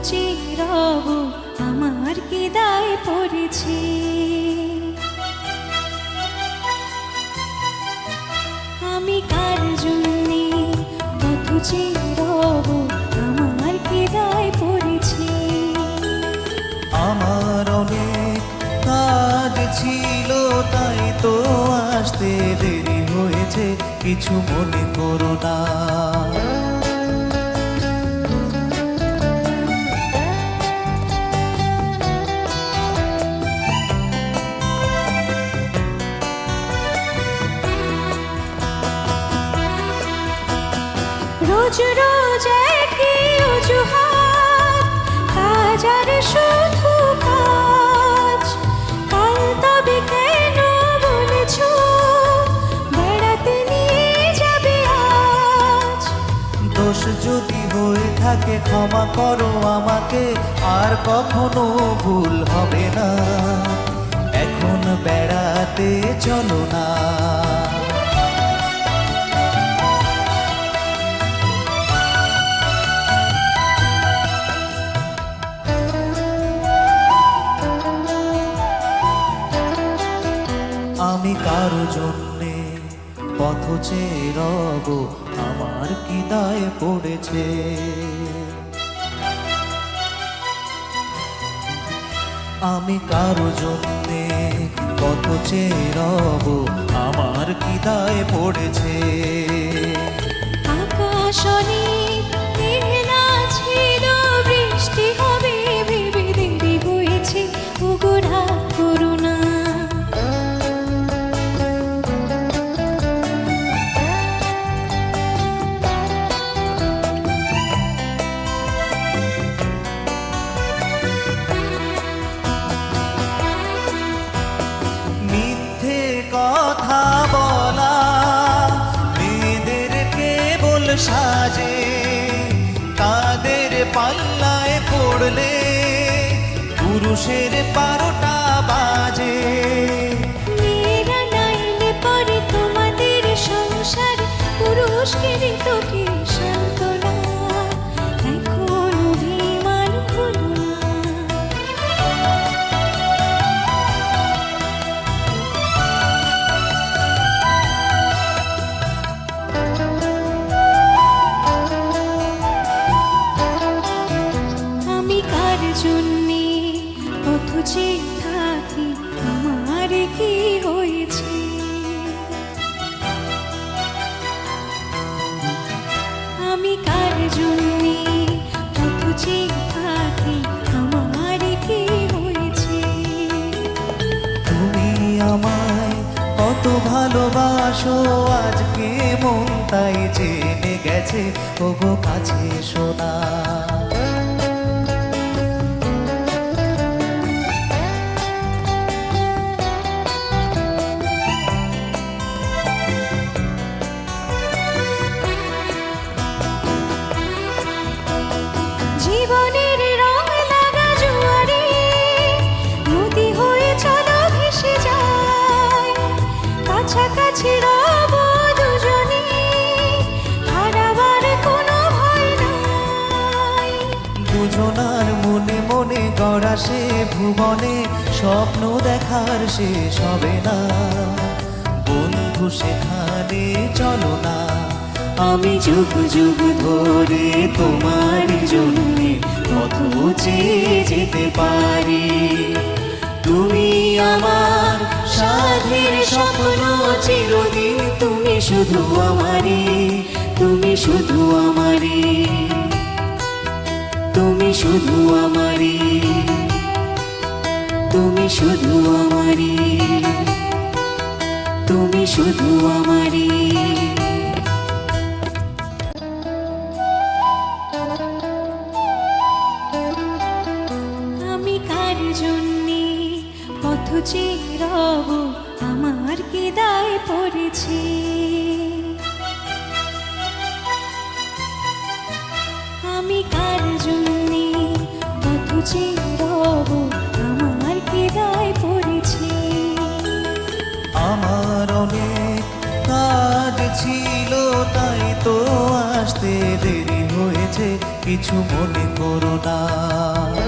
চিরব আমার কি দায় পড়েছে। আমি কার জন্যে পথ চিরব আমার কি দায় পড়েছে। আমার অনেক কাজ ছিল তাই তো আসতে দেরি হয়েছে, কিছু মনে করো না। রোজ রোজ একই অজুহাত, কাজ আর শুধু কাজ। কাল তবে কেন বলেছ বেড়াতে নিয়ে যাবে আজ। দোষ যদি হয়ে থাকে ক্ষমা করো আমাকে, আর কখনো ভুল হবে না। এখন বেড়াতে চলো না। আমি কারো জন্যে পথ চেয়ে রব আমার কি দায় পড়েছে। আমি কারো জন্যে পথ চেয়ে রব আমার কি দায় পড়েছে। আকাশ অনেক মেঘলা ছিল, বৃষ্টি হবে ভেবে দেরি হয়েছে। ওগো রাগ করো না। মিথ্যে কথা বলা মেয়েদের কেবল সাজে, তাদের পাল্লায় পড়লে পুরুষের 12টা বাজে। মেয়েরা নাইলে পরে তোমাদের সংসার, পুরুষকে দিত কি সান্ত্বনা। এখন অভিমান হলো না। আমি কার জন্যে পথ চেয়ে থাকি আমার কি হয়েছে। আমি কার জন্যে পথ চেয়ে থাকি আমার কি হয়েছে। তুমি আমায় কত ভালোবাসো, আজকে মন তাই জেনে গেছে। ওগো কাছে শোনা। জীবনের রং লাগা জোয়ারে নদী হয়ে চলো ভেসে যায়। কাছাকাছি রব দুজনে, হারাবার কোনো ভয় নাই। দুজনার মনে মনে গড়া সে ভুবনে, স্বপ্ন দেখার শেষ হবে না। বন্ধু সেখানে চলো না। আমি যুগ যুগ ধরে তোমার জন্যে পথ চেয়ে যেতে পারি। তুমি আমার সাধের স্বপ্ন চিরদিন, তুমি শুধু আমারই, তুমি শুধু আমারই, তুমি শুধু আমারই, তুমি শুধু আমারই, তুমি শুধু আমারই। আমি কার জন্যে পথ চেয়ে রব আমার কি দায় পড়েছে। আমি কার জন্যে পথ চেয়ে রব আমার কি দায় পড়েছে। আমার অনেক কাজ ছিল তাই তো আসতে দেরি হয়েছে। হয়েছে কিছু মনে করো না।